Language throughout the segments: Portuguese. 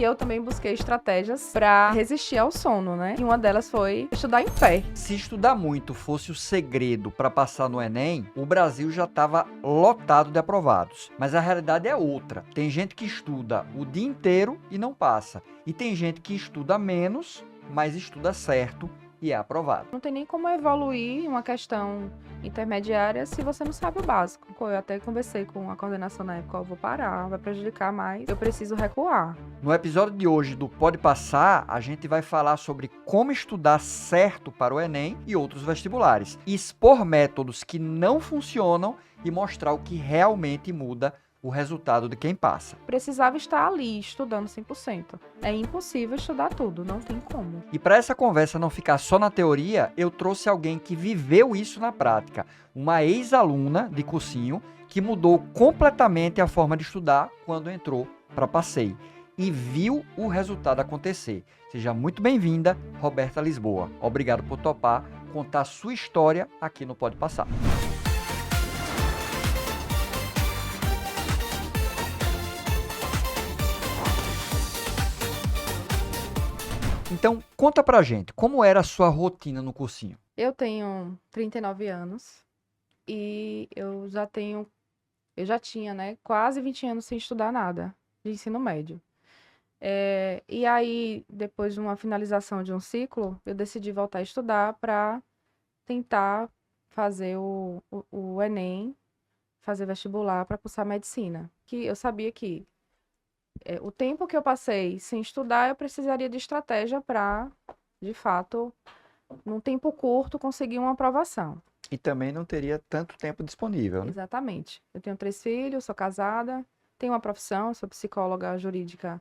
E eu também busquei estratégias para resistir ao sono, né? E uma delas foi estudar em pé. Se estudar muito fosse o segredo para passar no Enem, o Brasil já estava lotado de aprovados. Mas a realidade é outra. Tem gente que estuda o dia inteiro e não passa. E tem gente que estuda menos, mas estuda certo e é aprovado. Não tem nem como evoluir uma questão intermediária se você não sabe o básico. Eu até conversei com a coordenação na época, eu vou parar, vai prejudicar mais, eu preciso recuar. No episódio de hoje do Pode Passar, a gente vai falar sobre como estudar certo para o Enem e outros vestibulares, expor métodos que não funcionam e mostrar o que realmente muda o resultado de quem passa. Precisava estar ali, estudando 100%. É impossível estudar tudo, não tem como. E para essa conversa não ficar só na teoria, eu trouxe alguém que viveu isso na prática, uma ex-aluna de cursinho que mudou completamente a forma de estudar quando entrou para Passei e viu o resultado acontecer. Seja muito bem-vinda, Roberta Lisboa. Obrigado por topar contar sua história aqui no Pode Passar. Então, conta pra gente, como era a sua rotina no cursinho? Eu tenho 39 anos e eu já tinha, né, quase 20 anos sem estudar nada de ensino médio. E aí, depois de uma finalização de um ciclo, eu decidi voltar a estudar para tentar fazer o Enem, fazer vestibular para cursar medicina. Que eu sabia que o tempo que eu passei sem estudar, eu precisaria de estratégia para, de fato, num tempo curto, conseguir uma aprovação. E também não teria tanto tempo disponível, né? Exatamente. Eu tenho 3 filhos, sou casada, tenho uma profissão, sou psicóloga jurídica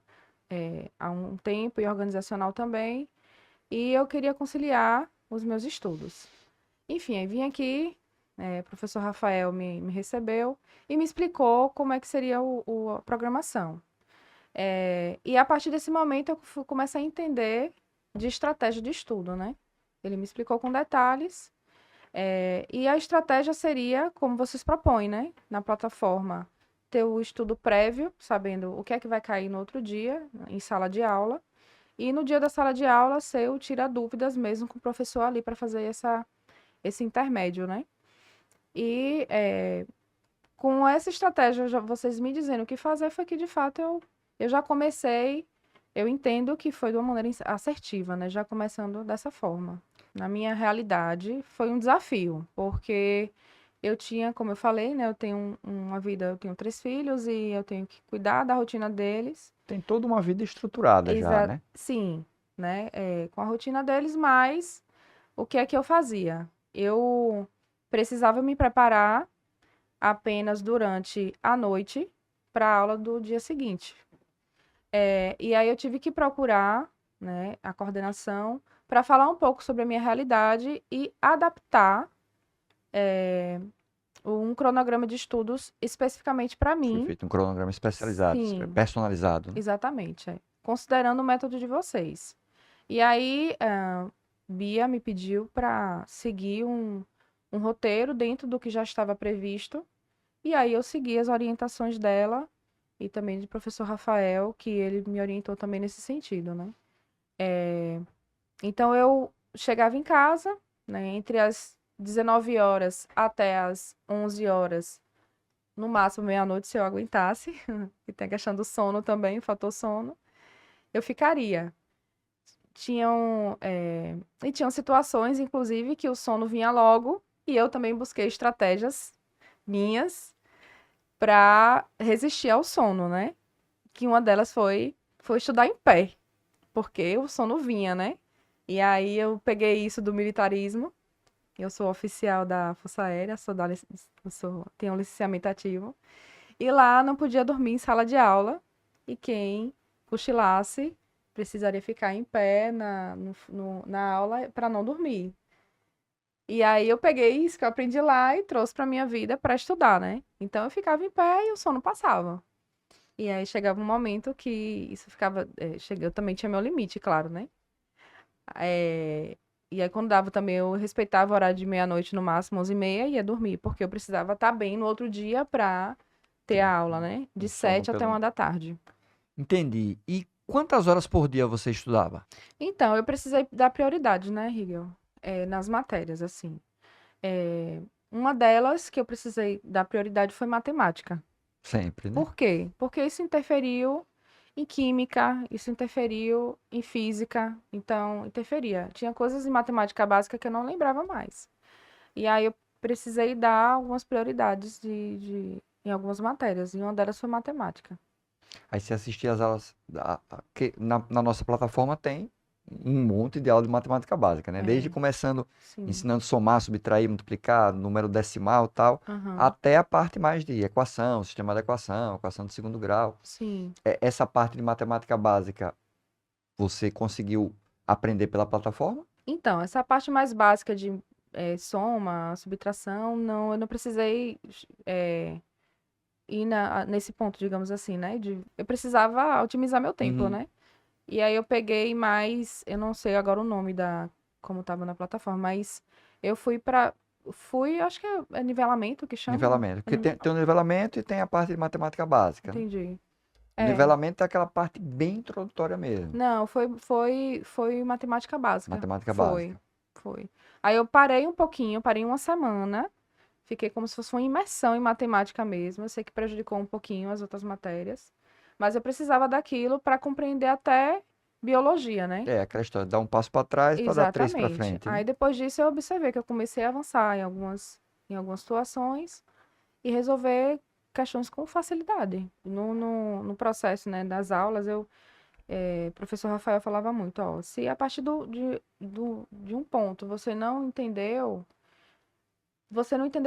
há um tempo e organizacional também. E eu queria conciliar os meus estudos. Enfim, aí vim aqui, o professor Rafael me recebeu e me explicou como é que seria a programação. E a partir desse momento eu comecei a entender de estratégia de estudo, né? Ele me explicou com detalhes. E a estratégia seria, como vocês propõem, né? Na plataforma, ter o estudo prévio, sabendo o que é que vai cair no outro dia, em sala de aula. E no dia da sala de aula, ser o tira-dúvidas mesmo com o professor ali para fazer esse intermédio, né? E com essa estratégia, vocês me dizendo o que fazer, foi que de fato eu já comecei, eu entendo que foi de uma maneira assertiva, né? Já começando dessa forma. Na minha realidade, foi um desafio, porque eu tinha, como eu falei, né? Eu tenho uma vida, eu tenho 3 filhos e eu tenho que cuidar da rotina deles. Tem toda uma vida estruturada já, né? Sim, né? Com a rotina deles, mas o que é que eu fazia? Eu precisava me preparar apenas durante a noite para a aula do dia seguinte. E aí eu tive que procurar, né, a coordenação para falar um pouco sobre a minha realidade e adaptar um cronograma de estudos especificamente para Foi mim. feito um cronograma especializado, Sim, personalizado, né? exatamente. Considerando o método de vocês. E aí, Bia me pediu para seguir um roteiro dentro do que já estava previsto. E aí eu segui as orientações dela e também do professor Rafael, que ele me orientou também nesse sentido, né? Então eu chegava em casa, né, entre as 19 horas até as 11 horas, no máximo meia-noite, se eu aguentasse, e tem a questão do sono também, o fator sono, eu ficaria. E tinham situações, inclusive, que o sono vinha logo, e eu também busquei estratégias minhas para resistir ao sono, né? Que uma delas foi estudar em pé, porque o sono vinha, né? E aí eu peguei isso do militarismo. Eu sou oficial da Força Aérea, tenho um licenciamento ativo. E lá não podia dormir em sala de aula. E quem cochilasse precisaria ficar em pé na aula para não dormir. E aí eu peguei isso que eu aprendi lá e trouxe para minha vida para estudar, né? Então eu ficava em pé e o sono passava. E aí chegava um momento que isso ficava. Eu também tinha meu limite, claro, né? E aí quando dava também, eu respeitava o horário de meia-noite, no máximo 11h30, e ia dormir, porque eu precisava estar bem no outro dia para ter a aula, né? De Um sono 7 até pelo 1 da tarde. Entendi. E Quantas horas por dia você estudava? Então, eu precisei dar prioridade, né, Rigel? Nas matérias, assim. É, uma delas que eu precisei dar prioridade foi matemática. Sempre, né? Por quê? Porque isso interferiu em química, isso interferiu em física, então interferia. Tinha coisas em matemática básica que eu não lembrava mais. E aí eu precisei dar algumas prioridades em algumas matérias, e uma delas foi matemática. Aí você assistia as aulas, que na nossa plataforma tem um monte de aula de matemática básica, né? Desde É, começando sim. ensinando somar, subtrair, multiplicar, número decimal e tal, Aham. até a parte mais de equação, sistema de equação, equação de segundo grau. Sim. Essa parte de matemática básica, você conseguiu aprender pela plataforma? Então, essa parte mais básica de soma, subtração, não, eu não precisei eh, ir nesse ponto, digamos assim, né? Eu precisava otimizar meu tempo, Uhum. né? E aí eu peguei mais, eu não sei agora o nome como estava na plataforma, mas eu acho que é nivelamento que chama? Nivelamento. Eu Porque não- tem o nivelamento e tem a parte de matemática básica, né? Entendi. O É, nivelamento é aquela parte bem introdutória mesmo. não, foi matemática básica. Matemática Foi, básica. foi. Aí eu parei um pouquinho, parei uma semana, fiquei como se fosse uma imersão em matemática mesmo. Eu sei que prejudicou um pouquinho as outras matérias, mas eu precisava daquilo para compreender até biologia, né? É, aquela história, dá um passo para trás para dar três para Exatamente. frente, né? Aí depois disso eu observei que eu comecei a avançar em algumas situações e resolver questões com facilidade. No processo, né, das aulas, o professor Rafael falava muito, ó, se a partir de um ponto você não entendeu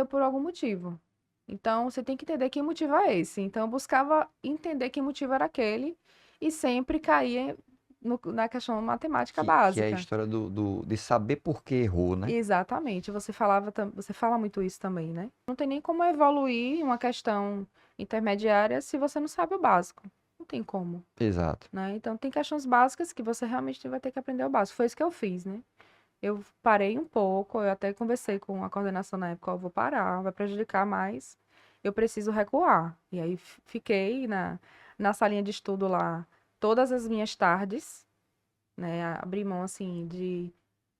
por algum motivo. Então, você tem que entender que motivo é esse. Então, eu buscava entender que motivo era aquele e sempre caía na questão matemática Que é a básica. história de saber por que errou, né? Exatamente. Você fala muito isso também, né? Não tem nem como evoluir uma questão intermediária se você não sabe o básico. Não tem como, Exato. né? Então, tem questões básicas que você realmente vai ter que aprender o básico. Foi isso que eu fiz, né? Eu parei um pouco, eu até conversei com a coordenação na época, ó, eu vou parar, vai prejudicar mais, eu preciso recuar. E aí fiquei na salinha de estudo lá todas as minhas tardes, né? Abri mão, assim,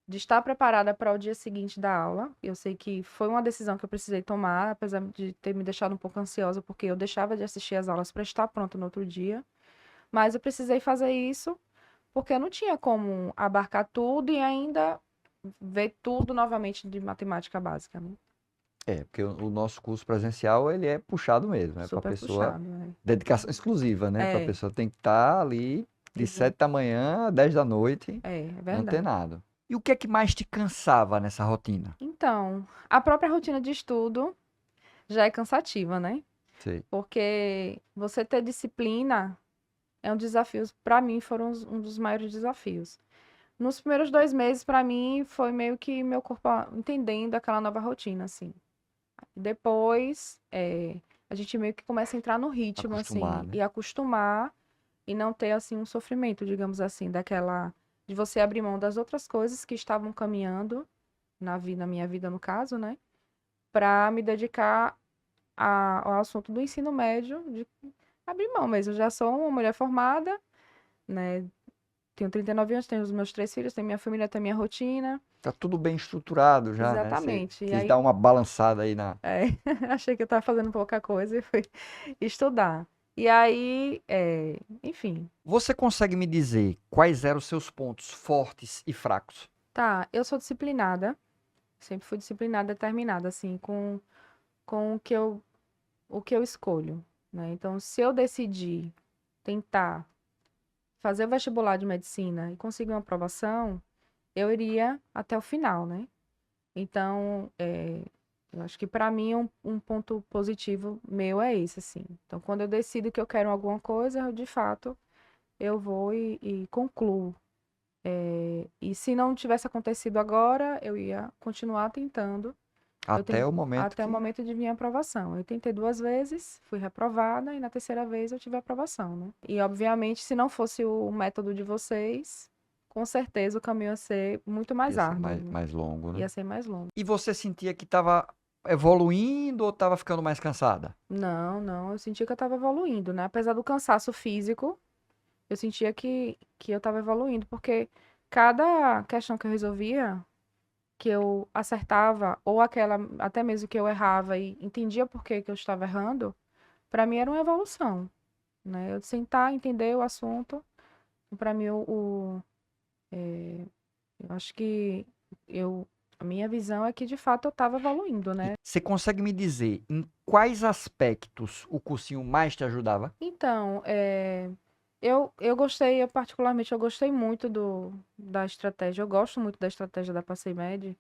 de estar preparada para o dia seguinte da aula. Eu sei que foi uma decisão que eu precisei tomar, apesar de ter me deixado um pouco ansiosa, porque eu deixava de assistir as aulas para estar pronta no outro dia. Mas eu precisei fazer isso porque eu não tinha como abarcar tudo e ainda ver tudo novamente de matemática básica, né? É, porque o nosso curso presencial, ele é puxado mesmo, é para Super pessoa, puxado, né? dedicação exclusiva, né? Para É, pessoa tem que estar ali de exa- 7 da manhã a 10 da noite, é verdade. antenado. E o que é que mais te cansava nessa rotina? Então, a própria rotina de estudo já é cansativa, né? Sei. Porque você ter disciplina é um desafio, para mim, foram um dos maiores desafios. Nos primeiros 2 meses, para mim, foi meio que meu corpo entendendo aquela nova rotina, assim. Depois, a gente meio que começa a entrar no ritmo, Acostumar, assim, né? e acostumar e não ter, assim, um sofrimento, digamos assim, de você abrir mão das outras coisas que estavam caminhando na minha vida, no caso, né? Para me dedicar ao assunto do ensino médio, de abrir mão mesmo. Eu já sou uma mulher formada, né? Tenho 39 anos, tenho os meus 3 filhos, tenho minha família, tenho minha rotina. Tá tudo bem estruturado já, né? Você Exatamente. E quis dar aí, uma balançada aí na. é, achei que eu estava fazendo pouca coisa e fui estudar. E aí, enfim, Você consegue me dizer quais eram os seus pontos fortes e fracos? tá, eu sou disciplinada, sempre fui disciplinada, determinada, assim, com o que eu escolho, né? Então, se eu decidir tentar fazer o vestibular de medicina e conseguir uma aprovação, eu iria até o final, né? Então, eu acho que para mim um ponto positivo meu é esse, assim. Então, quando eu decido que eu quero alguma coisa, de fato, eu vou e concluo. E se não tivesse acontecido agora, eu ia continuar tentando. Eu Até ten- o momento Até o que. momento de minha aprovação. Eu tentei 2 vezes, fui reprovada, e na terceira vez eu tive aprovação, né? E, obviamente, se não fosse o método de vocês, com certeza o caminho ia ser muito mais Ia ser árduo, né? mais longo, né? Ia ser mais longo. E você sentia que estava evoluindo ou estava ficando mais cansada? Não, não, eu senti que eu estava evoluindo, né? Apesar do cansaço físico, eu sentia que eu estava evoluindo, porque cada questão que eu resolvia, que eu acertava, ou aquela, até mesmo que eu errava e entendia por que que eu estava errando, para mim era uma evolução, né? Eu sentar, entender o assunto, para mim eu acho que eu, a minha visão é que de fato eu estava evoluindo, E né? você consegue me dizer em quais aspectos o cursinho mais te ajudava? Então, eu gostei, eu particularmente, eu gostei muito da estratégia, eu gosto muito da estratégia da PasseMed,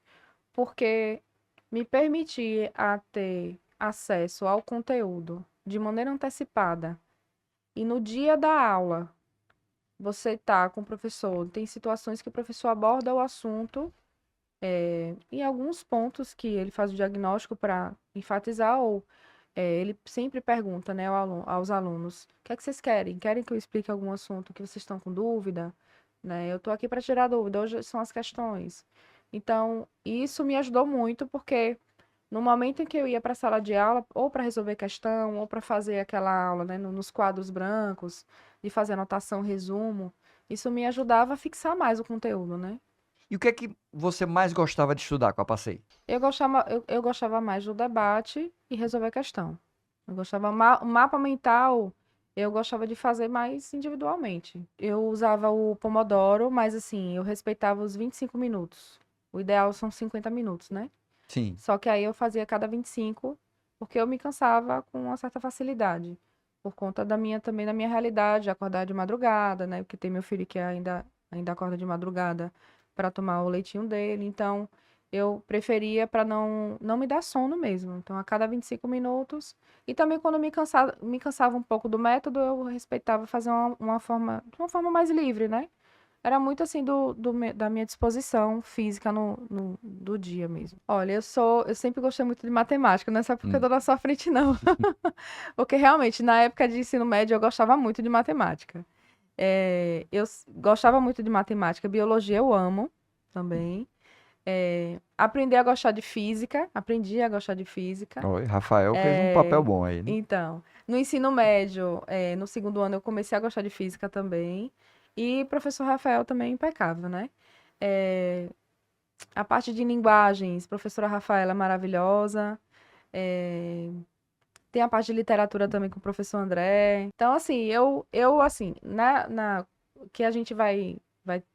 porque me permitir a ter acesso ao conteúdo de maneira antecipada e no dia da aula você tá com o professor, tem situações que o professor aborda o assunto em alguns pontos que ele faz o diagnóstico para enfatizar ou ele sempre pergunta, né, aos alunos, o que é que vocês querem? Querem que eu explique algum assunto que vocês estão com dúvida? Né? Eu estou aqui para tirar dúvida, hoje são as questões. Então, isso me ajudou muito, porque no momento em que eu ia para a sala de aula, ou para resolver questão, ou para fazer aquela aula, né, nos quadros brancos, de fazer anotação, resumo, isso me ajudava a fixar mais o conteúdo, né? E o que é que você mais gostava de estudar com a Passei? Eu gostava mais do debate e resolver questão. Eu gostava o mapa mental, eu gostava de fazer mais individualmente. Eu usava o Pomodoro, mas assim, eu respeitava os 25 minutos. O ideal são 50 minutos, né? Sim. Só que aí eu fazia cada 25, porque eu me cansava com uma certa facilidade. Por conta também da minha realidade, de acordar de madrugada, né? Porque tem meu filho que ainda acorda de madrugada para tomar o leitinho dele. Então, eu preferia para não me dar sono mesmo. Então, a cada 25 minutos. E também quando me cansava um pouco do método, eu respeitava fazer de uma forma mais livre, né? Era muito assim da minha disposição física do dia mesmo. Olha, eu sempre gostei muito de matemática, não é só porque eu Hum. tô na sua frente, não. Porque realmente, na época de ensino médio, eu gostava muito de matemática. Gostava muito de matemática, biologia eu amo também. Aprender a gostar de física, aprendi a gostar de física. Oi, Rafael fez um papel bom aí, né? Então, no ensino médio, no segundo ano, eu comecei a gostar de física também. E professor Rafael também impecável, né? Eh, a parte de linguagens, professora Rafaela maravilhosa. Eh, tem a parte de literatura também com o professor André. Então, assim, eu assim, que a gente vai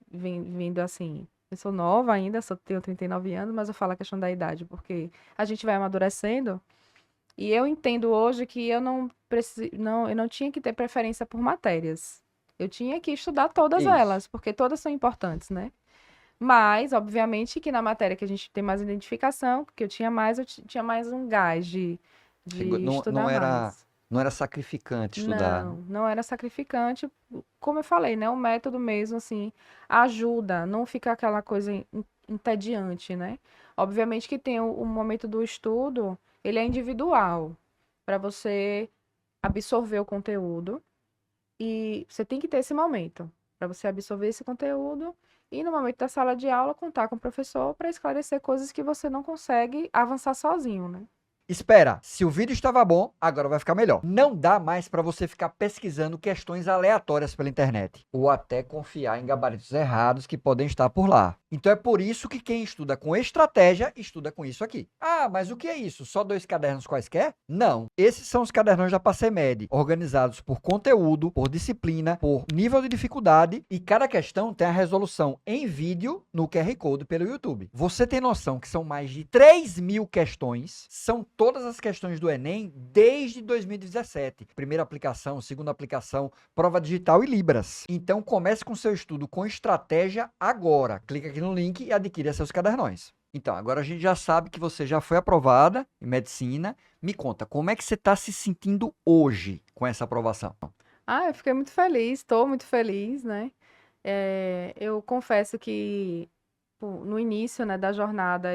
vindo assim. Eu sou nova ainda, só tenho 39 anos, mas eu falo a questão da idade, porque a gente vai amadurecendo. E eu entendo hoje que eu não tinha que ter preferência por matérias. Eu tinha que estudar todas Isso. elas, porque todas são importantes, né? Mas, obviamente, que na matéria que a gente tem mais identificação, que eu tinha mais, tinha mais um gás de Não, estudar mais. não era sacrificante estudar, né? Não era sacrificante. Como eu falei, né? O método mesmo, assim, ajuda, não fica aquela coisa entediante, né? Obviamente que tem o momento do estudo, ele é individual, para você absorver o conteúdo. E você tem que ter esse momento, para você absorver esse conteúdo e no momento da sala de aula contar com o professor para esclarecer coisas que você não consegue avançar sozinho, né? Espera, se o vídeo estava bom, agora vai ficar melhor. Não dá mais para você ficar pesquisando questões aleatórias pela internet, ou até confiar em gabaritos errados que podem estar por lá. Então é por isso que quem estuda com estratégia, estuda com isso aqui. Ah, mas o que é isso? Só 2 cadernos quaisquer? Não. Esses são os cadernos da PasseMed, organizados por conteúdo, por disciplina, por nível de dificuldade, e cada questão tem a resolução em vídeo no QR Code pelo YouTube. Você tem noção que são mais de 3.000 questões, são todas as questões do Enem desde 2017. Primeira aplicação, segunda aplicação, prova digital e Libras. Então comece com seu estudo com estratégia agora. Clica aqui no link e adquira seus cadernões. Então, agora a gente já sabe que você já foi aprovada em medicina. Me conta, como é que você está se sentindo hoje com essa aprovação? Ah, eu fiquei muito feliz, estou muito feliz, né? Eu confesso que pô, no início, né, da jornada,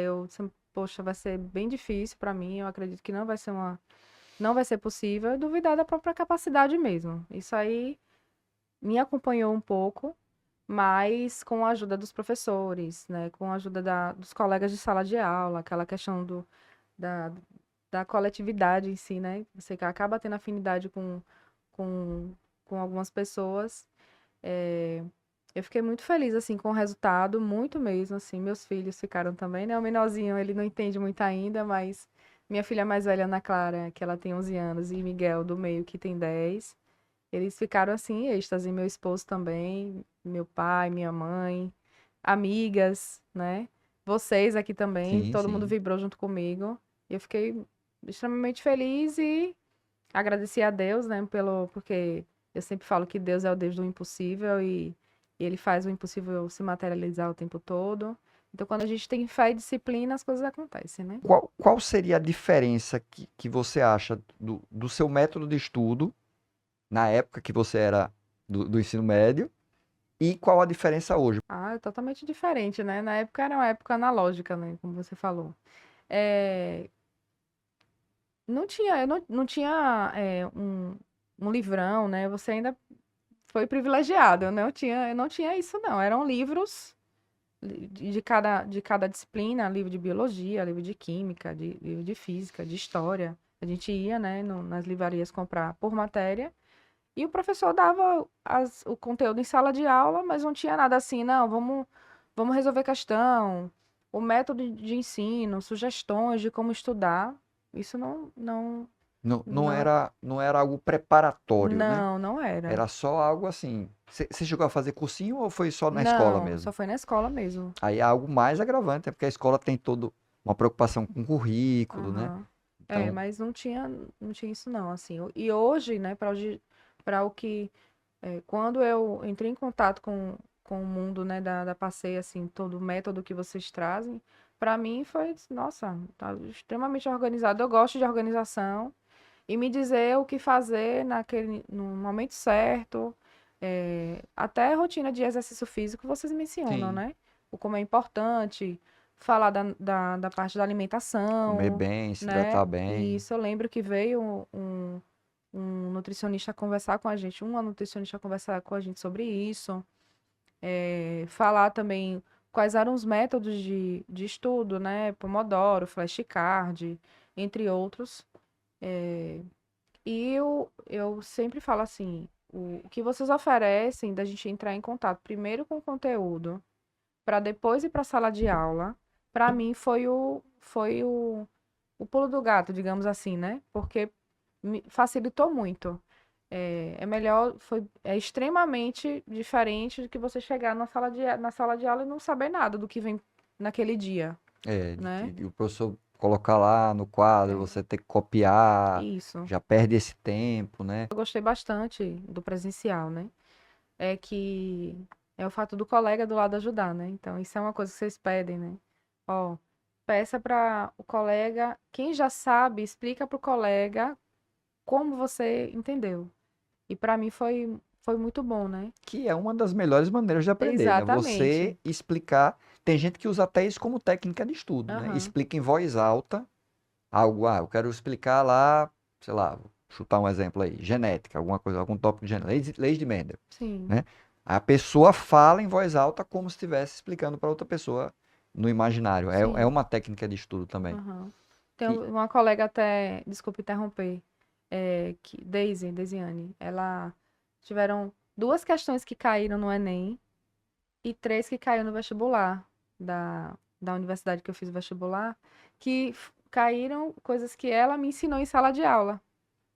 poxa, vai ser bem difícil para mim. Eu acredito que não vai ser possível. Eu duvidar da própria capacidade mesmo. Isso aí me acompanhou um pouco, mas com a ajuda dos professores, né, com a ajuda dos colegas de sala de aula, aquela questão da, da coletividade em si, né? Você que acaba tendo afinidade com, com algumas pessoas. Eu fiquei muito feliz, assim, com o resultado, muito mesmo, assim. Meus filhos ficaram também, né? O menorzinho, ele não entende muito ainda, mas minha filha mais velha, Ana Clara, que ela tem 11 anos, e Miguel, do meio, que tem 10, eles ficaram, assim, em êxtase. Meu esposo também, meu pai, minha mãe, amigas, né? Vocês aqui também, Sim, todo mundo sim. vibrou junto comigo. E eu fiquei extremamente feliz e agradeci a Deus, né, porque eu sempre falo que Deus é o Deus do impossível e ele faz o impossível se materializar o tempo todo. Então, quando a gente tem fé e disciplina, as coisas acontecem, né? Qual seria a diferença que você acha do seu método de estudo na época que você era do ensino médio e qual a diferença hoje? Ah, é totalmente diferente, né? Na época era uma época analógica, né? Como você falou. É, não tinha, eu não tinha um livrão, né? Você ainda foi privilegiado, eu não tinha isso, não. Eram livros de cada disciplina, livro de biologia, livro de química, livro de física, de história. A gente ia, né, nas livrarias comprar por matéria e o professor dava o conteúdo em sala de aula, mas não tinha nada assim, não, vamos resolver questão, o método de ensino, sugestões de como estudar. Isso não, Não era algo preparatório, né? não era. Era só algo assim. Você chegou a fazer cursinho ou foi só na escola Não, mesmo? só foi na escola mesmo. Aí é algo mais agravante, é porque a escola tem todo uma preocupação com o currículo, né? Aham. É, Então, mas não tinha isso não, assim. E hoje, né, para o que, quando eu entrei em contato com o mundo, né, da Passeia, assim, todo o método que vocês trazem, para mim foi, nossa, tá extremamente organizado. Eu gosto de organização e me dizer o que fazer no momento certo, até a rotina de exercício físico vocês mencionam, sim, né? O como é importante, falar da parte da comer alimentação, bem, se né? hidratar E bem. isso eu lembro que veio um nutricionista conversar com a gente, uma nutricionista conversar com a gente sobre isso, falar também quais eram os métodos de estudo, né? Pomodoro, flashcard, entre outros. E eu sempre falo assim, o que vocês oferecem da gente entrar em contato primeiro com o conteúdo, para depois ir para a sala de aula, para mim foi o pulo do gato, digamos assim, né? Porque me facilitou muito. É melhor, é extremamente diferente do que você chegar na sala de aula e não saber nada do que vem naquele dia, É, né? de o professor colocar lá no quadro, É, você ter que copiar, isso. já perde esse tempo, né? Eu gostei bastante do presencial, né? É que é o fato do colega do lado ajudar, né? Então, isso é uma coisa que vocês pedem, né? Ó, peça para o colega, quem já sabe, explica para o colega como você entendeu. E para mim foi muito bom, né? Que é uma das melhores maneiras de aprender, né? Você Exatamente. explicar. Tem gente que usa até isso como técnica de estudo, né? Aham. Explica em voz alta algo. Ah, eu quero explicar lá, sei lá, vou chutar um exemplo aí, genética, alguma coisa, algum tópico de genética, leis de Mendel, Sim. né? A pessoa fala em voz alta como se estivesse explicando para outra pessoa no imaginário. É Sim. uma técnica de estudo também. Aham. Tem E uma colega até, desculpe interromper, Deisiane, ela tiveram duas questões que caíram no Enem e três que caiu no vestibular da universidade que eu fiz o vestibular, que caíram coisas que ela me ensinou em sala de aula,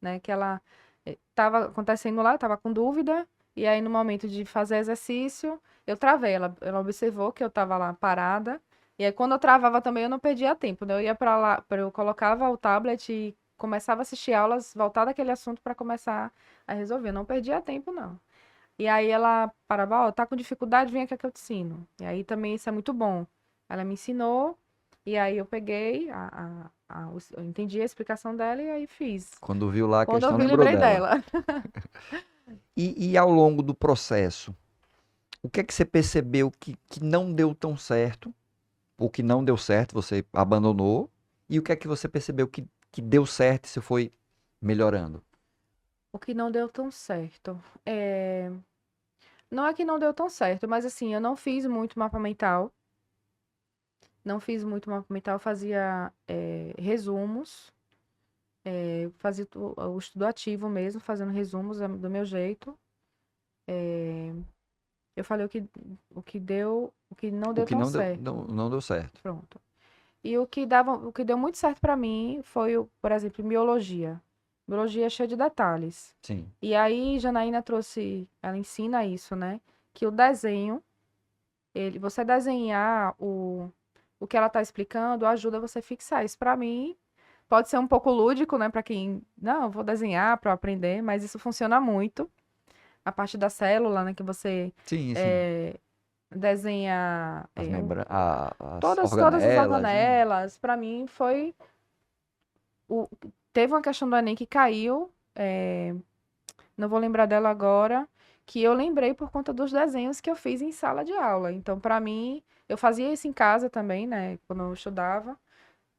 né? Que ela estava acontecendo lá, eu estava com dúvida, e aí no momento de fazer exercício, eu travei. Ela observou que eu estava lá parada, e aí quando eu travava também eu não perdia tempo, né? Eu ia para lá, eu colocava o tablet e começava a assistir aulas, voltar daquele assunto para começar a resolver. Eu não perdia tempo, não. E aí ela parava, ó, tá com dificuldade, vem aqui que eu te ensino. E aí também isso é muito bom. Ela me ensinou, e aí eu peguei, eu entendi a explicação dela e aí fiz. quando viu lá a Quando eu questão, vi, lembrou lembrei dela. dela. E ao longo do processo, o que é que você percebeu que não deu tão certo? O que não deu certo, você abandonou? E o que é que você percebeu que deu certo e você foi melhorando? O que não deu tão certo. Não é que não deu tão certo, mas assim, eu não fiz muito mapa mental. Não fiz muito mapa mental, eu fazia resumos. Eu fazia o estudo ativo mesmo, fazendo resumos do meu jeito. Eu falei o que não O deu que tão não deu, certo. não deu certo. Pronto. E o que deu muito certo para mim foi, por exemplo, biologia. Biologia é cheia de detalhes. Sim. E aí, Janaína trouxe, ela ensina isso, né? Que o desenho, você desenhar o que ela está explicando ajuda você a fixar. Isso para mim pode ser um pouco lúdico, né? Para quem, não, eu vou desenhar para aprender, mas isso funciona muito. A parte da célula, né? Que você Sim, sim. eh, desenha As todas as organelas, né? organelas. Para mim foi o- teve uma questão do Enem que caiu, não vou lembrar dela agora, que eu lembrei por conta dos desenhos que eu fiz em sala de aula. Então, para mim, eu fazia isso em casa também, né, quando eu estudava.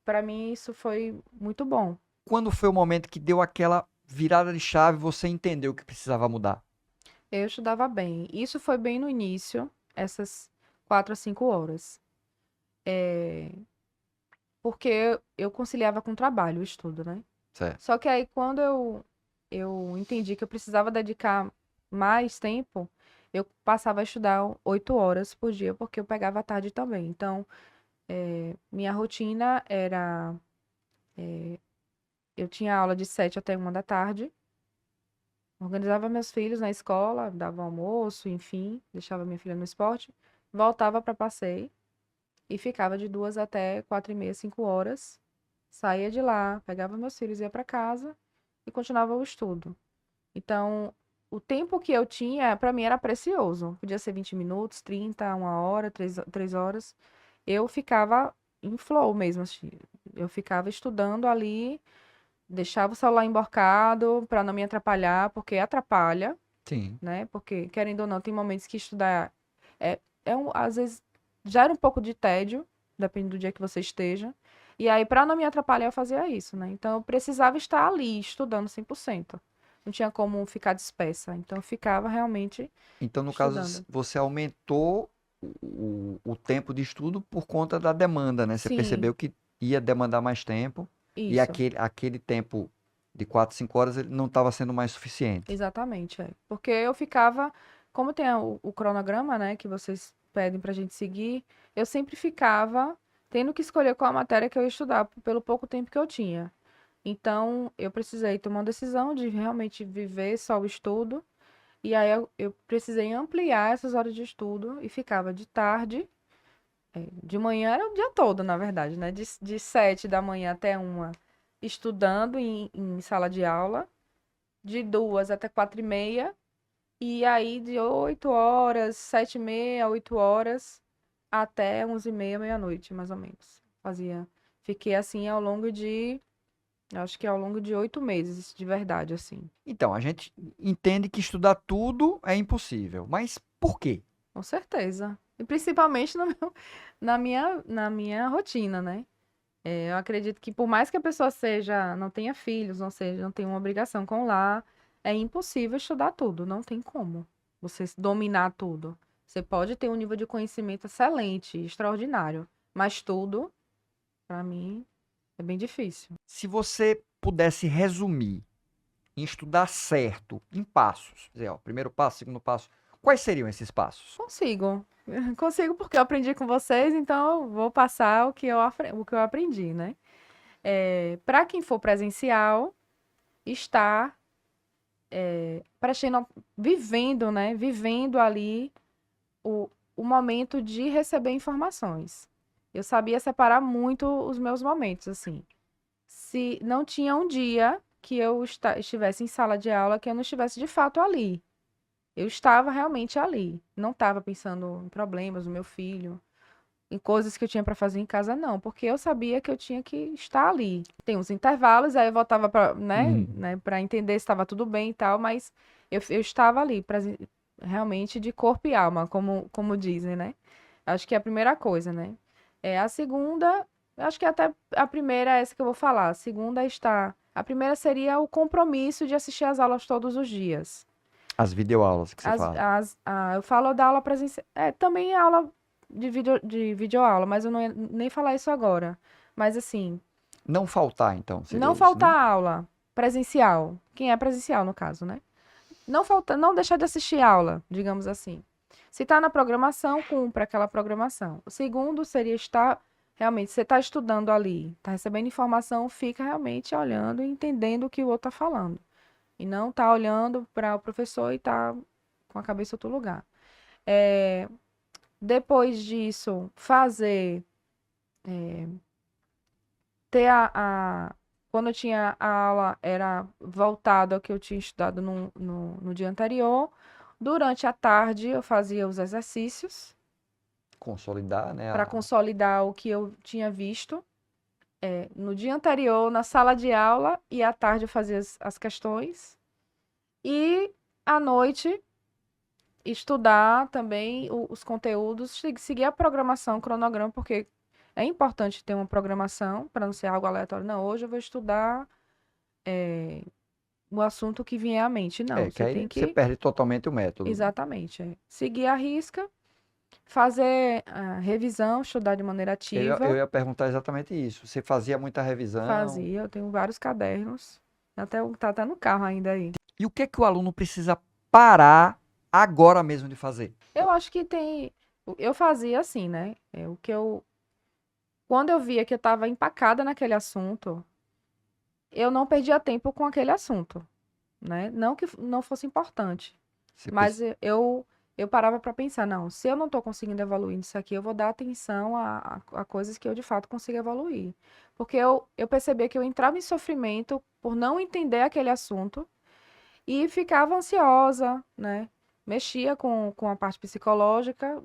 Para mim, isso foi muito bom. Quando foi o momento que deu aquela virada de chave, você entendeu que precisava mudar? Eu estudava bem. Isso foi bem no início, essas 4 a 5 horas. É, porque eu conciliava com o trabalho, o estudo, né? Certo. Só que aí, quando eu entendi que eu precisava dedicar mais tempo, eu passava a estudar 8 horas por dia, porque eu pegava à tarde também. Então, minha rotina era. Eu tinha aula de 7 até 1 da tarde, organizava meus filhos na escola, dava almoço, enfim, deixava minha filha no esporte, voltava para passeio e ficava de 2 até 4h30, 5 horas. Saía de lá, pegava meus filhos, ia para casa e continuava o estudo. Então, o tempo que eu tinha, para mim, era precioso. Podia ser 20 minutos, 30, 1 hora, 3 horas. Eu ficava em flow mesmo, assim. Eu ficava estudando ali, deixava o celular emborcado para não me atrapalhar, porque atrapalha, Sim. né? Porque, querendo ou não, tem momentos que estudar às vezes gera um pouco de tédio, depende do dia que você esteja. E aí, para não me atrapalhar, eu fazia isso, né? Então, eu precisava estar ali, estudando 100%. Não tinha como ficar dispersa. Então, eu ficava realmente Então, no caso, estudando. você aumentou o tempo de estudo por conta da demanda, né? Você Sim, percebeu que ia demandar mais tempo e isso. aquele tempo de 4, 5 horas ele não estava sendo mais suficiente. Exatamente, é. Porque eu ficava, como tem o cronograma, né, que vocês pedem pra gente seguir, eu sempre ficava tendo que escolher qual a matéria que eu ia estudar pelo pouco tempo que eu tinha. Então, eu precisei tomar uma decisão de realmente viver só o estudo. E aí eu precisei ampliar essas horas de estudo e ficava de tarde, de manhã era o dia todo, na verdade, né? De 7 da manhã até 1 estudando em sala de aula, de 2 até 4h30, e aí de 8 horas, 7h30, 8 horas, até 11h30, meia-noite, mais ou menos. Fiquei assim acho que ao longo de 8 meses, de verdade, assim. Então, a gente entende que estudar tudo é impossível, mas por quê? Com certeza. E principalmente na minha rotina, né? Eu acredito que por mais que a pessoa não tenha filhos, não tenha uma obrigação com o lar, é impossível estudar tudo, não tem como você dominar tudo. Você pode ter um nível de conhecimento excelente, extraordinário, mas tudo, para mim, é bem difícil. Se você pudesse resumir em estudar certo, em passos, dizer, ó, primeiro passo, segundo passo, quais seriam esses passos? Consigo. Consigo porque eu aprendi com vocês, então eu vou passar o que eu aprendi, né? Para quem for presencial, estar prestando, vivendo, né? Vivendo ali o momento de receber informações. Eu sabia separar muito os meus momentos, assim. Se não tinha um dia que eu estivesse em sala de aula que eu não estivesse de fato ali. Eu estava realmente ali. Não estava pensando em problemas do meu filho, em coisas que eu tinha para fazer em casa, não, porque eu sabia que eu tinha que estar ali. Tem uns intervalos, aí eu voltava para, Uhum. né, para entender se estava tudo bem e tal, mas eu estava ali, realmente de corpo e alma, como dizem, né? Acho que é a primeira coisa, né? A segunda, acho que até a primeira é essa que eu vou falar. A segunda está. A primeira seria o compromisso de assistir às aulas todos os dias. As videoaulas que você fala. Eu falo da aula presencial. Também aula de videoaula, mas eu não ia nem falar isso agora. Mas assim, Não faltar, então, seria não isso, né? faltar aula presencial. Quem é presencial, no caso, né? Não deixar de assistir aula, digamos assim. Se está na programação, cumpra aquela programação. O segundo seria estar, realmente, você está estudando ali, está recebendo informação, fica realmente olhando e entendendo o que o outro está falando. E não tá olhando para o professor e tá com a cabeça em outro lugar. Depois disso, ter quando eu tinha a aula, era voltado ao que eu tinha estudado no dia anterior. Durante a tarde, eu fazia os exercícios Consolidar, né? para consolidar o que eu tinha visto. No dia anterior, na sala de aula, e à tarde eu fazia as questões. E à noite, estudar também os conteúdos, seguir a programação, o cronograma, porque é importante ter uma programação para não ser algo aleatório. Não, hoje eu vou estudar o assunto que vier à mente. Não, Que você aí tem você que. perde totalmente o método. Exatamente. Seguir a risca, fazer a revisão, estudar de maneira ativa. Eu ia perguntar exatamente isso. Você fazia muita revisão? Fazia, eu tenho vários cadernos. Tá até no carro ainda aí. E o que é que o aluno precisa parar agora mesmo de fazer? Eu acho que tem. Eu fazia assim, né? Quando eu via que eu estava empacada naquele assunto, eu não perdia tempo com aquele assunto, né? Não que não fosse importante, Você mas eu parava para pensar, não, se eu não estou conseguindo evoluir nisso aqui, eu vou dar atenção a coisas que eu de fato consigo evoluir. Porque eu percebia que eu entrava em sofrimento por não entender aquele assunto e ficava ansiosa, né? Mexia com a parte psicológica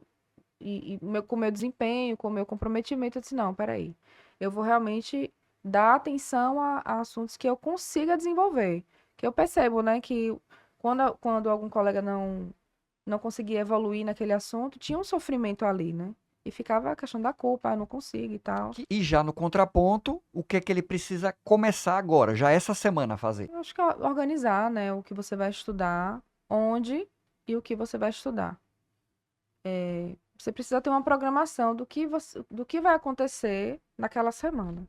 com o meu desempenho, com o meu comprometimento. Eu disse, não, peraí, eu vou realmente dar atenção a assuntos que eu consiga desenvolver. Que eu percebo, né, que quando algum colega não conseguia evoluir naquele assunto, tinha um sofrimento ali, né? E ficava a questão da culpa, eu não consigo e tal. E já no contraponto, o que é que ele precisa começar agora, já essa semana a fazer? Eu acho que é organizar, né, o que você vai estudar, onde e o que você vai estudar. Você precisa ter uma programação do que vai acontecer naquela semana.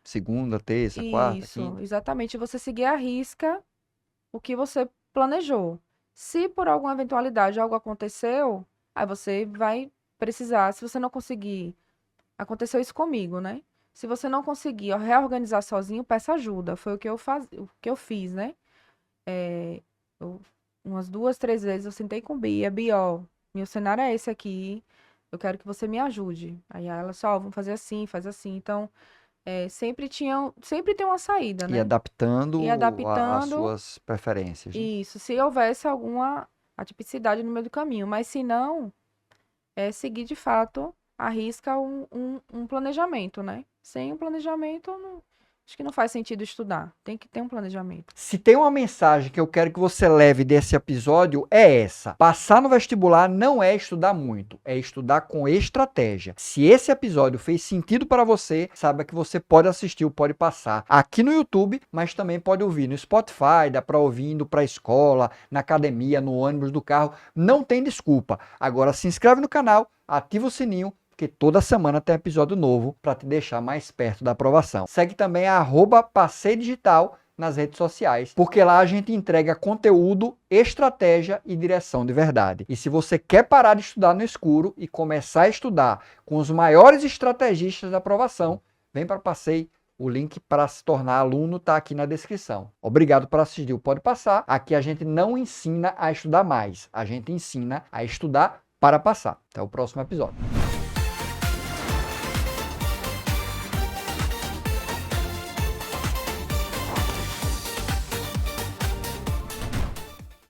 Segunda, terça, quarta, Isso, quinta? exatamente. Você seguir à risca o que você planejou. Se por alguma eventualidade algo aconteceu, aí você vai precisar. Se você não conseguir, aconteceu isso comigo, né? Se você não conseguir reorganizar sozinho, peça ajuda. Foi o que eu fiz, né? É, umas 2, 3 vezes eu sentei com Bia, ó, meu cenário é esse aqui, eu quero que você me ajude. Aí ela só, vamos fazer assim, faz assim. Então, sempre tem uma saída, E né? E adaptando às adaptando suas preferências, né? isso, se houvesse alguma atipicidade no meio do caminho. Mas se não, seguir de fato, arrisca um planejamento, né? Sem um planejamento, acho que não faz sentido estudar. Tem que ter um planejamento. Se tem uma mensagem que eu quero que você leve desse episódio, é essa. Passar no vestibular não é estudar muito, é estudar com estratégia. Se esse episódio fez sentido para você, saiba que você pode assistir o Pode Passar aqui no YouTube, mas também pode ouvir no Spotify, dá para ouvir indo para a escola, na academia, no ônibus, do carro. Não tem desculpa. Agora se inscreve no canal, ativa o sininho, porque toda semana tem episódio novo para te deixar mais perto da aprovação. Segue também a @passeidigital nas redes sociais, porque lá a gente entrega conteúdo, estratégia e direção de verdade. E se você quer parar de estudar no escuro e começar a estudar com os maiores estrategistas da aprovação, vem para Passei. O link para se tornar aluno está aqui na descrição. Obrigado por assistir o Pode Passar. Aqui a gente não ensina a estudar mais, a gente ensina a estudar para passar. Até o próximo episódio.